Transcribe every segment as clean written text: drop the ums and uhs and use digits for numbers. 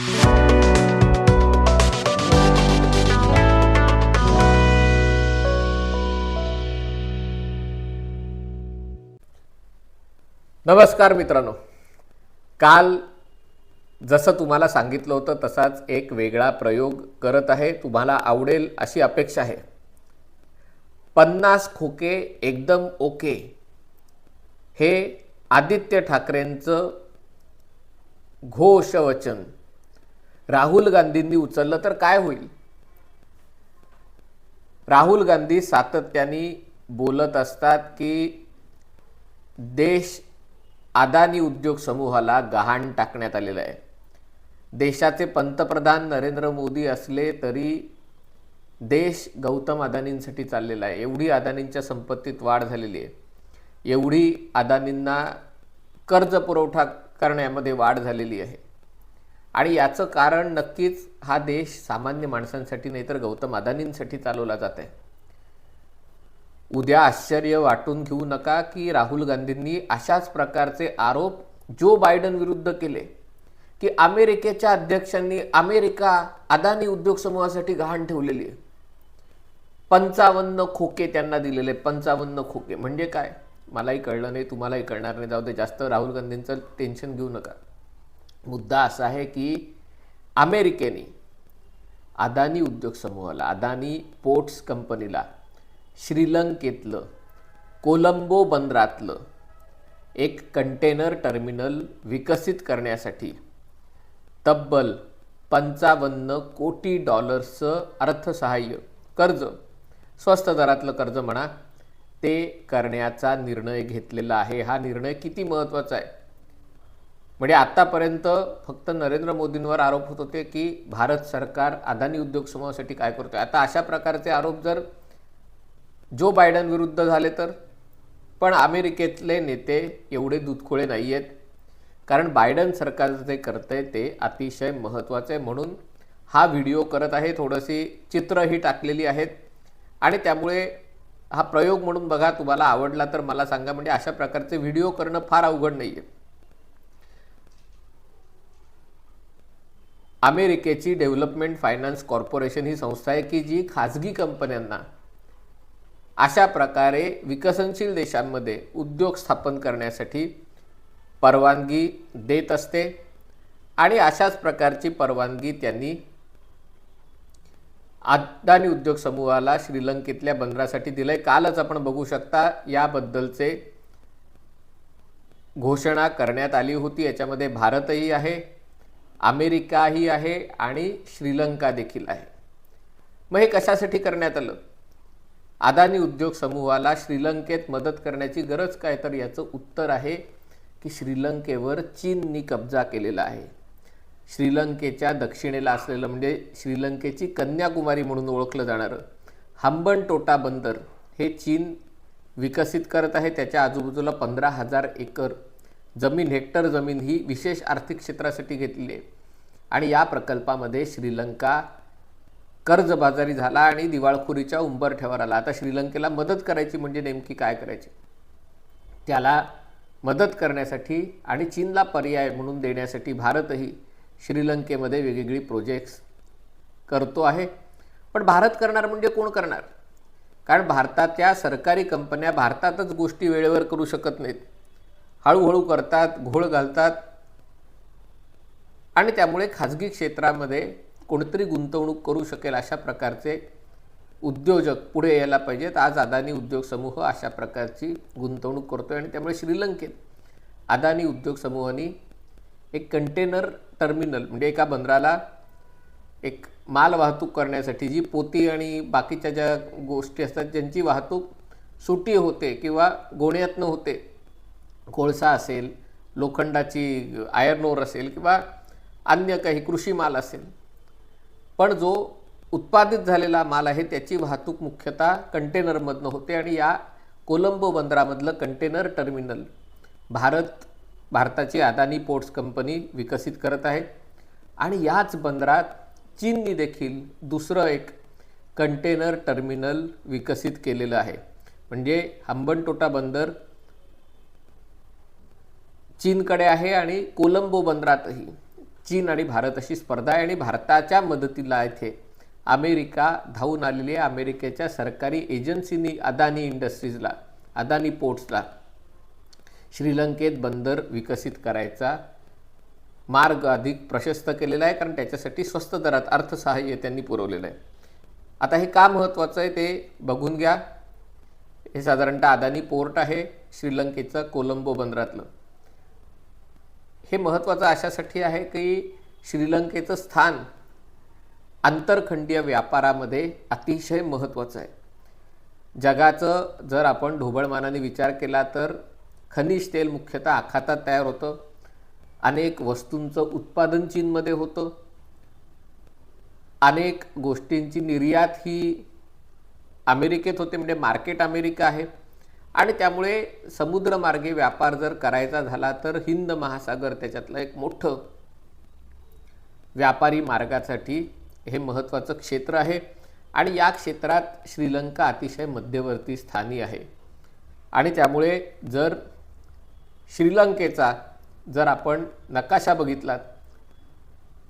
नमस्कार मित्रांनो, काल जसं तुम्हाला सांगितलं होतं तसाच एक वेगळा प्रयोग करत आहे. तुम्हाला आवडेल अशी अपेक्षा आहे. 50 खोके एकदम ओके हे आदित्य ठाकरेंचं घोषवचन राहुल गांधींनी उचललं तर काय होईल? राहुल गांधी सातत्याने बोलत असतात की देश अदानी उद्योग समूहाला गहाण टाकण्यात आलेला आहे. देशाचे पंतप्रधान नरेंद्र मोदी असले तरी देश गौतम अदानींसाठी चाललेला आहे. एवढी अदानींच्या संपत्तीत वाढ झालेली आहे, एवढी अदानींना कर्ज पुरवठा करण्यामध्ये वाढ झालेली आहे. आणि याचं कारण नक्कीच हा देश सामान्य माणसांसाठी नाही तर गौतम अदानींसाठी चालवला जात आहे. उद्या आश्चर्य वाटून घेऊ नका की राहुल गांधींनी अशाच प्रकारचे आरोप जो बायडन विरुद्ध केले की अमेरिकेच्या अध्यक्षांनी अमेरिका अदानी उद्योग समूहासाठी गहाण ठेवलेली आहे. 55 खोके त्यांना दिलेले. 55 खोके म्हणजे काय मलाही कळलं नाही, तुम्हालाही कळणार नाही. जाऊ दे, जास्त राहुल गांधींचं टेन्शन घेऊ नका. मुद्दा असा आहे की अमेरिकेने अदानी उद्योग समूहाला, अदानी पोर्ट्स कंपनीला श्रीलंकेतलं कोलंबो बंदरातलं एक कंटेनर टर्मिनल विकसित करण्यासाठी तब्बल $55 कोटी अर्थसहाय्य कर्ज, स्वस्त दरातलं कर्ज म्हणा, ते करण्याचा निर्णय घेतलेला आहे. हा निर्णय किती महत्त्वाचा आहे म्हणजे आतापर्यंत फक्त नरेंद्र मोदींवर आरोप होत होते की भारत सरकार अदानी उद्योग समूहासाठी काय करतोय. आता अशा प्रकारचे आरोप जर जो बायडन विरुद्ध झाले तर, पण अमेरिकेतले नेते एवढे दूधखोळे नाही आहेत, कारण बायडन सरकार जे करतंय ते अतिशय महत्त्वाचं आहे. म्हणून हा व्हिडिओ करत आहे. थोडीशी चित्रही टाकलेली आहेत आणि त्यामुळे हा प्रयोग म्हणून बघा. तुम्हाला आवडला तर मला सांगा. म्हणजे अशा प्रकारचे व्हिडिओ करणं फार अवघड नाही आहे. अमेरिकेची डेव्हलपमेंट फायनान्स कॉर्पोरेशन ही संस्था आहे की जी खाजगी कंपन्यांना अशा प्रकारे विकसनशील देशांमध्ये उद्योग स्थापन करण्यासाठी परवानगी देत असते. आणि अशाच प्रकारची परवानगी त्यांनी अदानी उद्योग समूहाला श्रीलंकेतल्या बंदरासाठी दिलंय. कालच आपण बघू शकता याबद्दलचे घोषणा करण्यात आली होती. याच्यामध्ये भारतही आहे, अमेरिकाही आहे आणि श्रीलंका देखील आहे. मग हे कशासाठी करण्यात आलं? अदानी उद्योग समूहाला श्रीलंकेत मदत करण्याची गरज काय? तर याचं उत्तर आहे की श्रीलंकेवर चीननी कब्जा केलेला आहे. श्रीलंकेच्या दक्षिणेला असलेलं म्हणजे श्रीलंकेची कन्याकुमारी म्हणून ओळखलं जाणारं हंबनटोटा बंदर हे चीन विकसित करत आहे. त्याच्या आजूबाजूला 15,000 एकर जमीन, हेक्टर जमीन ही विशेष आर्थिक क्षेत्रासाठी घेतलेली आहे. आणि या प्रकल्पामध्ये श्रीलंका कर्जबाजारी झाला आणि दिवाळखोरीच्या उंबरठ्यावर आला. आता श्रीलंकेला मदत करायची म्हणजे नेमकी काय करायची? त्याला मदत करण्यासाठी आणि चीनला पर्याय म्हणून देण्यासाठी भारतही श्रीलंकेमध्ये वेगवेगळी प्रोजेक्ट्स करतो आहे. पण भारत करणार म्हणजे कोण करणार? कारण भारताच्या सरकारी कंपन्या भारतातच गोष्टी वेळेवर करू शकत नाहीत. हळूहळू करतात, घोळ घालतात आणि त्यामुळे खाजगी क्षेत्रामध्ये कोणतरी गुंतवणूक करू शकेल अशा प्रकारचे उद्योजक पुढे यायला पाहिजेत. आज अदानी उद्योग समूह अशा प्रकारची गुंतवणूक करतोय आणि त्यामुळे श्रीलंकेत अदानी उद्योग समूहाने एक कंटेनर टर्मिनल म्हणजे एका बंदराला एक माल वाहतूक करण्यासाठी जी पोती आणि बाकीच्या ज्या गोष्टी असतात ज्यांची वाहतूक सुटी होते किंवा गोण्यातनं होते, कोळसा असेल, लोखंडाची आयर्न ओर असेल किंवा अन्य काही कृषी माल असेल, पण जो उत्पादित झालेला माल आहे त्याची वाहतूक मुख्यतः कंटेनरमधनं होते. आणि या कोलंबो बंदरामधलं कंटेनर टर्मिनल भारताची अदानी पोर्ट्स कंपनी विकसित करत आहे. आणि याच बंदरात चीनने देखील दुसरं एक कंटेनर टर्मिनल विकसित केलेलं आहे. म्हणजे हंबनटोटा बंदर चीनकडे आहे आणि कोलंबो बंदरातही चीन आणि भारत अशी स्पर्धा आहे आणि भारताच्या मदतीला इथे अमेरिका धावून आलेली आहे. अमेरिकेच्या सरकारी एजन्सीनी अदानी इंडस्ट्रीजला, अदानी पोर्ट्सला श्रीलंकेत बंदर विकसित करायचा मार्ग अधिक प्रशस्त केलेला आहे, कारण त्याच्यासाठी स्वस्त दरात अर्थसहाय्य त्यांनी पुरवलेलं आहे. आता हे का महत्त्वाचं आहे ते बघून घ्या. हे साधारणतः अदानी पोर्ट आहे श्रीलंकेचं कोलंबो बंदरातलं. हे महत्त्वाचं अशासाठी आहे की श्रीलंकेचं स्थान आंतरखंडीय व्यापारामध्ये अतिशय महत्त्वाचं आहे. जगाचं जर आपण ढोबळमानाने विचार केला तर खनिज तेल मुख्यतः आखातात तयार होतं. अनेक वस्तूंचं उत्पादन चीनमध्ये होतं. अनेक गोष्टींची निर्यात ही अमेरिकेत होते, म्हणजे मार्केट अमेरिका आहे. आणि त्यामुळे समुद्रमार्गे व्यापार जर करायचा झाला तर हिंद महासागर त्याच्यातलं एक मोठं व्यापारी मार्गासाठी हे महत्त्वाचं क्षेत्र आहे. आणि या क्षेत्रात श्रीलंका अतिशय मध्यवर्ती स्थानी आहे. आणि त्यामुळे जर श्रीलंकेचा जर आपण नकाशा बघितलात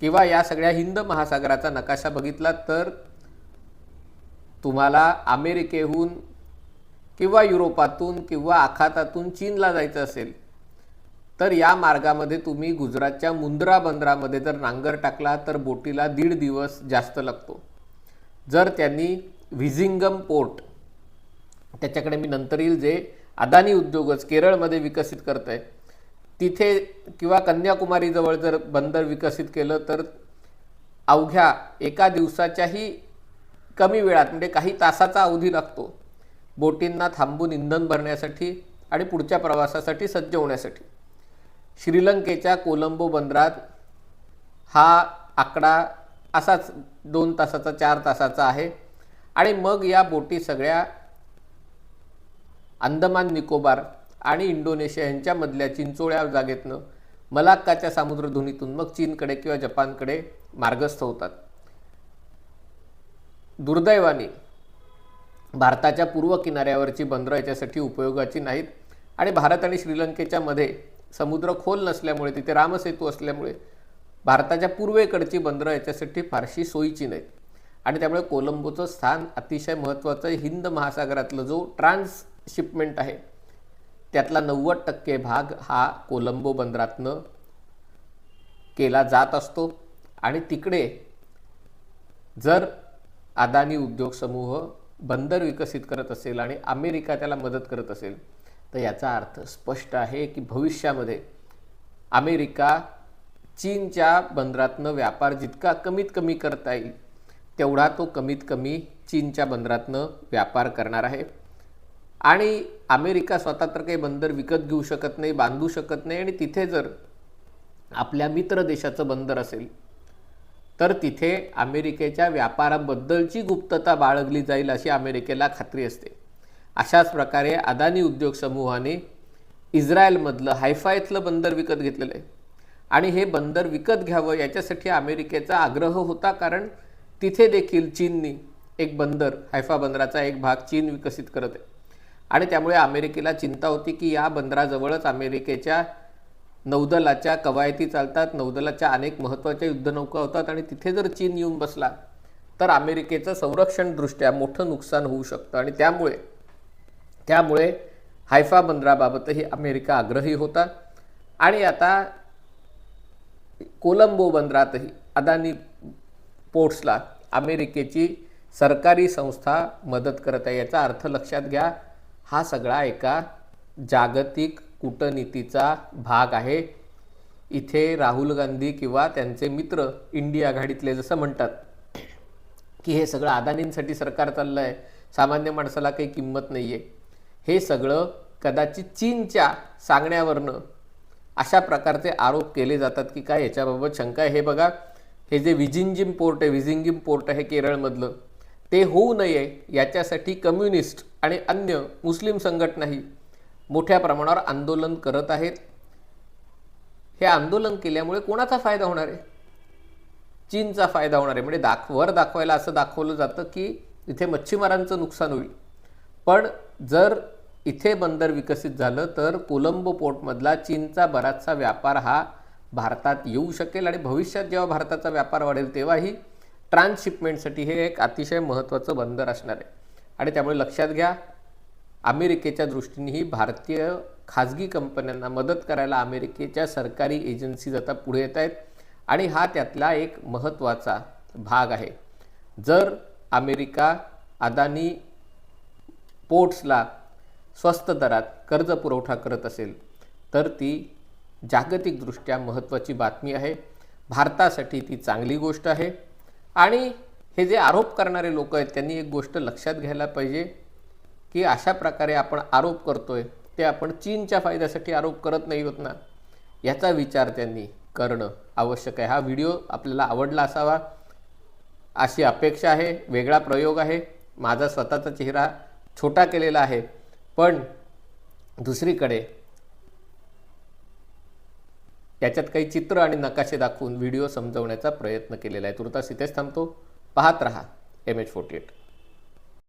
किंवा या सगळ्या हिंद महासागराचा नकाशा बघितलात तर तुम्हाला अमेरिकेहून किंवा युरोपातून किंवा आखातातून चीनला जायचं असेल तर या मार्गामध्ये तुम्ही गुजरातच्या मुंद्रा बंदरामध्ये जर नांगर टाकला तर बोटीला 1.5 दिवस जास्त लागतो. जर त्यांनी विझिंगम पोर्ट, त्याच्याकडे मी नंतर येईल, जे अदानी उद्योगच केरळमध्ये विकसित करत आहे, तिथे किंवा कन्याकुमारीजवळ जर बंदर विकसित केलं तर अवघ्या 1 दिवसाच्याही कमी वेळात, म्हणजे काही तासाचा अवधी लागतो बोटींना थांबून इंधन भरण्यासाठी आणि पुढच्या प्रवासासाठी सज्ज होण्यासाठी. श्रीलंकेच्या कोलंबो बंदरात हा आकडा असाच 2 तासाचा 4 तासाचा आहे. आणि मग या बोटी सगळ्या अंदमान निकोबार आणि इंडोनेशिया यांच्यामधल्या चिंचोळ्या जागेतनं मलाक्काच्या सामुद्रधुनीतून मग चीनकडे किंवा जपानकडे मार्गस्थ होतात. दुर्दैवाने भारताच्या पूर्व किनाऱ्यावरची बंदरं याच्यासाठी उपयोगाची नाहीत. आणि भारत आणि श्रीलंकेच्या मध्ये समुद्र खोल नसल्यामुळे, तिथे रामसेतू असल्यामुळे भारताच्या पूर्वेकडची बंदरं याच्यासाठी फारशी सोयीची नाहीत. आणि त्यामुळे कोलंबोचं स्थान अतिशय महत्त्वाचं आहे. हिंद महासागरातलं जो ट्रान्सशिपमेंट आहे त्यातला 90% भाग हा कोलंबो बंदरातनं केला जात असतो. आणि तिकडे जर अदानी उद्योग समूह बंदर विकसित करत असेल आणि अमेरिका त्याला मदत करत असेल तर याचा अर्थ स्पष्ट आहे की भविष्यामध्ये अमेरिका चीनच्या बंदरातनं व्यापार जितका कमीत कमी करता येईल तेवढा तो कमीत कमी चीनच्या बंदरातनं व्यापार करणार आहे. आणि अमेरिका स्वतः तर काही बंदर विकत घेऊ शकत नाही, बांधू शकत नाही. आणि तिथे जर आपल्या मित्र देशाचं बंदर असेल तर तिथे अमेरिकेच्या व्यापाराबद्दलची गुप्तता बाळगली जाईल अशी अमेरिकेला खात्री असते. अशाच प्रकारे अदानी उद्योग समूहाने इस्रायलमधलं हैफा इथलं बंदर विकत घेतलेलं आहे. आणि हे बंदर विकत घ्यावं याच्यासाठी अमेरिकेचा आग्रह होता, कारण तिथे देखील चीननी एक बंदर, हैफा बंदराचा एक भाग चीन विकसित करत आहे. आणि त्यामुळे अमेरिकेला चिंता होती की या बंदराजवळच अमेरिकेच्या नौदलाच्या कवायती चालतात, नौदलाच्या अनेक महत्त्वाच्या युद्धनौका होतात. आणि तिथे जर चीन येऊन बसला तर अमेरिकेचं संरक्षणदृष्ट्या मोठं नुकसान होऊ शकतं. आणि त्यामुळे हैफा बंदराबाबतही अमेरिका आग्रही होता. आणि आता कोलंबो बंदरातही अदानी पोर्ट्सला अमेरिकेची सरकारी संस्था मदत करत आहे. याचा अर्थ लक्षात घ्या, हा सगळा एका जागतिक कूटनीतीचा भाग आहे. इथे राहुल गांधी किंवा त्यांचे मित्र इंडिया आघाडीतले जसं म्हणतात की हे सगळं अदानींसाठी सरकार चाललं आहे, सामान्य माणसाला काही किंमत नाही आहे, हे सगळं कदाचित चीनच्या सांगण्यावरनं अशा प्रकारचे आरोप केले जातात की काय याच्याबाबत शंका आहे. हे बघा, हे जे विझिंगिम पोर्ट आहे केरळमधलं, ते होऊ नये याच्यासाठी कम्युनिस्ट आणि अन्य मुस्लिम संघटनाही मोठ्या प्रमाणावर आंदोलन करत आहेत. हे आंदोलन केल्यामुळे कोणाचा फायदा होणार आहे? चीनचा फायदा होणार आहे. म्हणजे वर दाखवायला असं दाखवलं जातं की इथे मच्छीमारांचं नुकसान होईल, पण जर इथे बंदर विकसित झालं तर कोलंबो पोर्टमधला चीनचा बराचसा व्यापार हा भारतात येऊ शकेल आणि भविष्यात जेव्हा भारताचा व्यापार वाढेल तेव्हाही ट्रान्सशिपमेंटसाठी हे एक अतिशय महत्त्वाचं बंदर असणार आहे. आणि त्यामुळे लक्षात घ्या, अमेरिकेच्या दृष्टीनेही भारतीय खाजगी कंपन्यांना मदत करायला अमेरिकेच्या सरकारी एजन्सीज आता पुढे येत आहेत आणि हा त्यातला एक महत्त्वाचा भाग आहे. जर अमेरिका अदानी पोर्ट्सला स्वस्त दरात कर्ज पुरवठा करत असेल तर ती जागतिकदृष्ट्या महत्त्वाची बातमी आहे. भारतासाठी ती चांगली गोष्ट आहे. आणि हे जे आरोप करणारे लोक आहेत त्यांनी एक गोष्ट लक्षात घ्यायला पाहिजे की अशा प्रकारे आपण आरोप करतोय ते आपण चीनच्या फायद्यासाठी आरोप करत नाही होत ना, याचा विचार त्यांनी करणं आवश्यक आहे. हा व्हिडिओ आपल्याला आवडला असावा अशी अपेक्षा आहे. वेगळा प्रयोग आहे. माझा स्वतःचा चेहरा छोटा केलेला आहे, पण दुसरीकडे त्याच्यात काही चित्र आणि नकाशे दाखवून व्हिडिओ समजवण्याचा प्रयत्न केलेला आहे. तुर्तास इथेच थांबतो. पाहत रहा MH48.